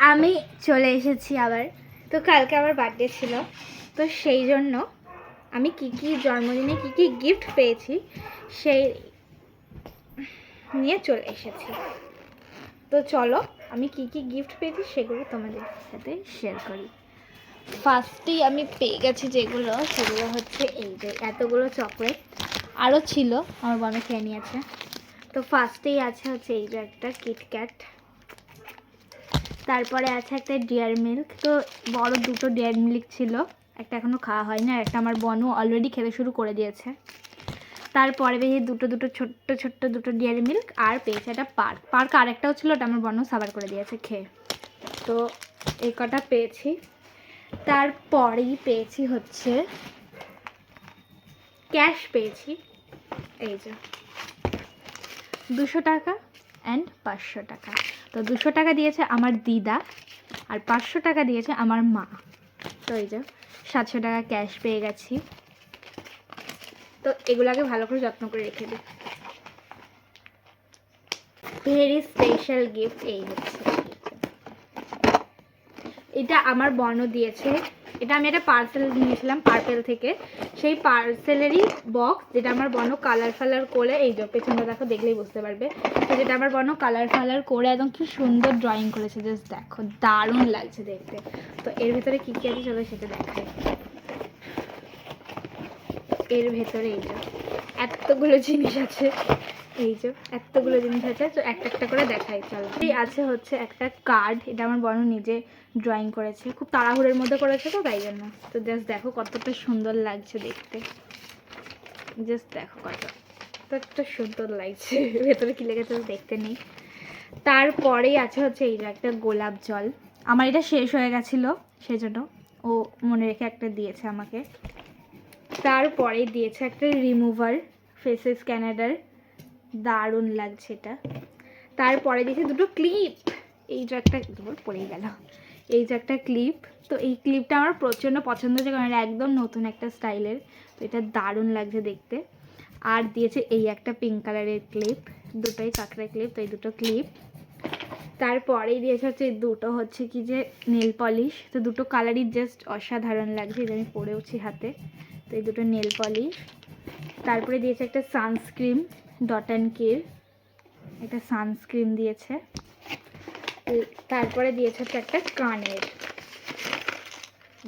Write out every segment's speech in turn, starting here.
আমি চলে এসেছি আবার। তো কালকে আমার বার্থডে ছিল, তো সেই জন্য আমি কি কি জন্মদিনে কি কি গিফট পেয়েছি সেই নিয়ে চলে এসেছি। তো চলো আমি কি কি গিফট পেয়েছি সেগুলো তোমাদের সাথে শেয়ার করি। ফার্স্টেই আমি পেয়ে গেছি যেগুলো, সেগুলো হচ্ছে এই যে এতগুলো চকলেট। আরও ছিল, আমার বোনে খেয়ে নিয়েছে। তো ফার্স্টেই আছে হচ্ছে এই যে একটা কিটক্যাট, তারপরে আছে একটা ডেয়ারি মিল্ক। তো বড় দুটো ডেয়ারি মিল্ক ছিল, একটা এখনও খাওয়া হয়নি আর একটা আমার বোনও অলরেডি খেতে শুরু করে দিয়েছে। তারপরে পেয়েছি দুটো ছোট্ট ছোট্ট দুটো ডেয়ারি মিল্ক, আর পেয়েছে একটা পার্ক আরেকটাও ছিল, ওটা আমার বোনও সাবার করে দিয়েছে খেয়ে। তো এই কটা পেয়েছি। তারপরেই পেয়েছি হচ্ছে ক্যাশ পেয়েছি, এই যে 200 টাকা অ্যান্ড 500 টাকা। তো 200 টাকা দিয়েছে আমার দিদা আর 500 টাকা দিয়েছে আমার মা। তো এই যে 700 টাকা ক্যাশ পেয়ে গেছি। তো এগুলোকে ভালো করে যত্ন করে রেখে দিই। ভেরি স্পেশাল গিফট এই হচ্ছে, এটা আমার বোনও দিয়েছে। এটা আমি একটা পার্সেল নিয়েছিলাম পার্পেল থেকে, সেই পার্সেলেরই বক্স, যেটা আমার বোনও কালার ফালার করে, এই যে পেছনটা দেখো, দেখলেই বুঝতে পারবে। তো যেটা আমার বোনও কালার ফালার করে একদম কি সুন্দর ড্রয়িং করেছে, জাস্ট দেখো দারুণ লাগছে দেখতে। তো এর ভেতরে কী কী আছে চলো সেটা দেখাই। এর ভেতরে এই যে এতগুলো জিনিস আছে, এই যে এতগুলো জিনিস আছে। তো একটা একটা করে দেখাই চলো। এই আছে হচ্ছে একটা কার্ড, এটা আমার বোনও নিজে ড্রয়িং করেছে, খুব তাড়াহুড়োর মধ্যে করেছে তো তাই জন্য। তো জাস্ট দেখো কতটা সুন্দর লাগছে দেখতে, জাস্ট দেখো কতটা সুন্দর লাগছে। ভেতরে কি লেগেছে দেখতে নেই। তারপরেই আছে হচ্ছে এই যে একটা গোলাপ জল, আমার এটা শেষ হয়ে গেছিলো সেজন্য ও মনে রেখে একটা দিয়েছে আমাকে। তারপরে দিয়েছে একটা রিমুভার ফেসেস স্ক্যানার, দারুণ লাগছে এটা। তারপরে দিয়েছে দুটো ক্লিপ, এই যে একটা পড়েই গেল, এই যে একটা ক্লিপ। তো এই ক্লিপটা আমার প্রচণ্ড পছন্দ হয়েছে, কারণ এটা একদম নতুন একটা স্টাইলের, তো এটা দারুণ লাগছে দেখতে। আর দিয়েছে এই একটা পিঙ্ক কালারের ক্লিপ, দুটোই কাঁকড়া ক্লিপ, তো এই দুটো ক্লিপ। তারপরেই দিয়েছে হচ্ছে দুটো হচ্ছে কি যে নেল পলিশ, তো দুটো কালারই জাস্ট অসাধারণ লাগছে, এটা আমি পরেওছি হাতে। তো এই দুটো নেল পলিশ। তারপরে দিয়েছে একটা সানস্ক্রিন, ডট অ্যান্ড কির একটা সানস্ক্রিন দিয়েছে। তারপরে দিয়েছে হচ্ছে একটা কানের,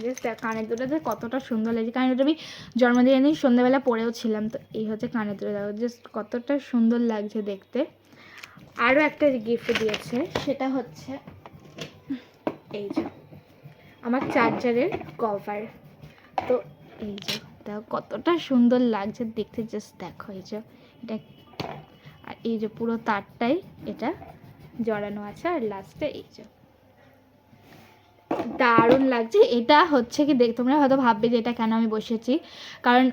জাস্ট কানের দুটোতে কতটা সুন্দর লাগছে, কারণ ওটা আমি জন্মদিনের দিন সন্ধ্যাবেলা পরেও ছিলাম। তো এই হচ্ছে কানের দুটো, দেখো জাস্ট কতটা সুন্দর লাগছে দেখতে। আরও একটা গিফট দিয়েছে, সেটা হচ্ছে এই যে আমার চার্জারের কভার। তো এই যে দেখো কতটা সুন্দর লাগছে দেখতে, জাস্ট দেখো এই যে এটা, আর এই যে পুরো তারটাই এটা জড়ানো আছে, আর লাস্টে এই যে দারুণ লাগছে। এটা হচ্ছে কি দেখ, তোমরা হয়তো ভাববে যে এটা কেন আমি বসেছি, কারণ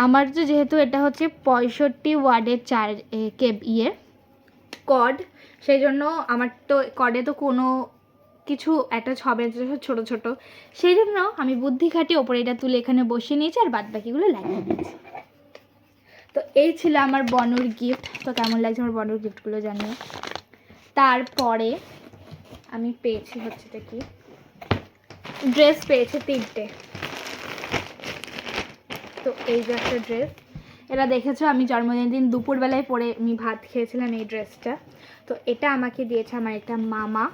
আমার যেহেতু এটা হচ্ছে 65 ওয়াটের কর্ড, সেই জন্য আমার তো কর্ডে তো কোনো কিছু অ্যাটাচ হবে ছোটো ছোটো, সেই জন্য আমি বুদ্ধি খাটিয়ে ওপরে এটা তুলে এখানে বসিয়ে নিয়েছি আর বাদ বাকিগুলো লাগিয়ে দিয়েছি। তো এই ছিল আমার বনুর গিফট। তো কেমন লাগছে আমার বনুর গিফটগুলো জানিও। তারপরে আমি পেয়েছি হচ্ছে এটা কি, ড্রেস পেয়েছি 3টে। তো এই যে একটা ড্রেস, এটা দেখেছো আমি জন্মদিনের দিন দুপুরবেলায় পরে আমি ভাত খেয়েছিলাম এই ড্রেসটা। তো এটা আমাকে দিয়েছে আমার একটা মামা,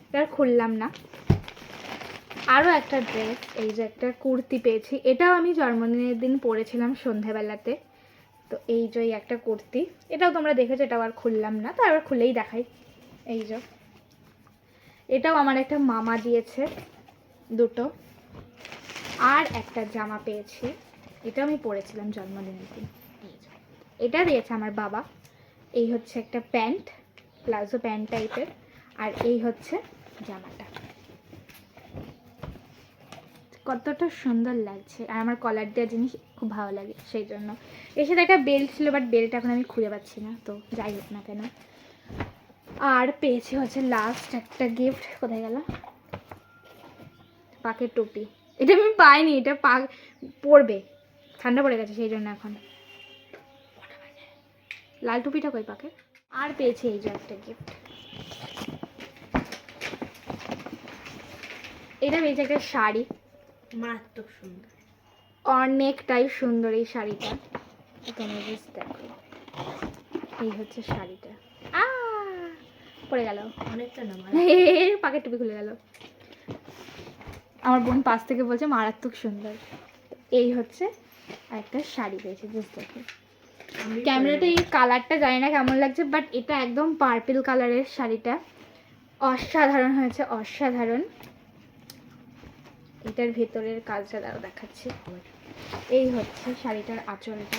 এটা খুললাম না। আরও একটা ড্রেস, এই যে একটা কুর্তি পেয়েছি, এটাও আমি জন্মদিনের দিন পরেছিলাম সন্ধেবেলাতে। তো এই যে একটা কুর্তি, এটাও তোমরা দেখেছো, এটাও আর খুললাম না, তো আবার খুলেই দেখাই। এই যে এটাও আমার একটা মামা দিয়েছে দুটো। আর একটা জামা পেয়েছি, এটা আমি পরেছিলাম জন্মদিনের দিন, এটা দিয়েছে আমার বাবা। এই হচ্ছে একটা প্যান্ট, প্লাজো প্যান্ট টাইপের, আর এই হচ্ছে জামাটা, কতটা সুন্দর লাগছে। আর আমার কলার দেওয়া জিনিস খুব ভালো লাগে, সেই জন্য। এর সাথে একটা বেল্ট ছিল, বাট বেল্ট এখন আমি খুঁজে পাচ্ছি না, তো যাই হোক না কেন। আর পেয়েছি হচ্ছে লাস্ট একটা গিফট, কোথায় গেল, পাকের টুপি। এটা আমি পাইনি, এটা পরবে, ঠান্ডা পড়ে গেছে সেই জন্য এখন। লাল টুপিটা কই পাকে। আর পেয়েছি এই যে একটা গিফট, এটা পেয়েছে একটা শাড়ি, মারাত্মক সুন্দর, অনেকটাই সুন্দর এই শাড়িটা। তোমরা জাস্ট দেখো, এই হচ্ছে শাড়িটা। পড়ে গেল, অনেকটা না পাকের টুপি খুলে গেল। আমার বোন পাশ থেকে বলছে মারাত্মক সুন্দর। এই হচ্ছে একটা শাড়ি পেয়েছে, জাস্ট দেখো। ক্যামেরাতে এই কালারটা জানি না কেমন লাগছে, বাট এটা একদম পার্পল কালারের শাড়িটা, অসাধারণ হয়েছে, অসাধারণ। এটার ভেতরের কাজটা দাও দেখাচ্ছি। এই হচ্ছে শাড়িটার আঁচলটা,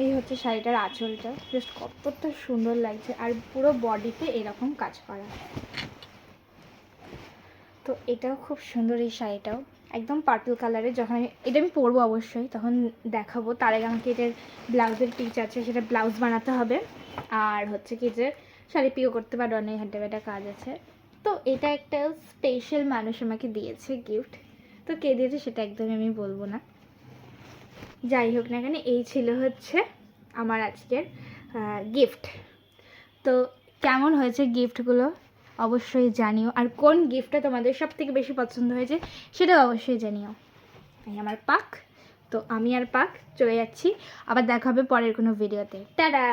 এই হচ্ছে শাড়িটার আঁচলটা, জাস্ট কতটা সুন্দর লাগছে। আর পুরো বডিতে এরকম কাজ করা, তো এটাও খুব সুন্দর। এই শাড়িটাও একদম পার্পল কালারের। যখন এটা আমি পরবো অবশ্যই, তখন দেখাবো। তার আগে আমাকে এটার ব্লাউজের পিচ আছে, সেটা ব্লাউজ বানাতে হবে। আর হচ্ছে কি যে শাড়ি পিও করতে পারো, অনেক হাঁটা কাজ আছে। তো এটা একটা স্পেশাল মানুষ আমাকে দিয়েছে গিফট, তো কে দিয়েছে সেটা একদমই আমি বলবো না। যাই হোক না কেন, এই ছিল হচ্ছে আমার আজকের গিফট। তো কেমন হয়েছে গিফটগুলো অবশ্যই জানিও, আর কোন গিফটটা তোমাদের সব থেকে বেশি পছন্দ হয়েছে সেটাও অবশ্যই জানিও। এই আমার পাক, তো আমি আর পাক চলে যাচ্ছি, আবার দেখা হবে পরের কোনো ভিডিওতে। টাটা।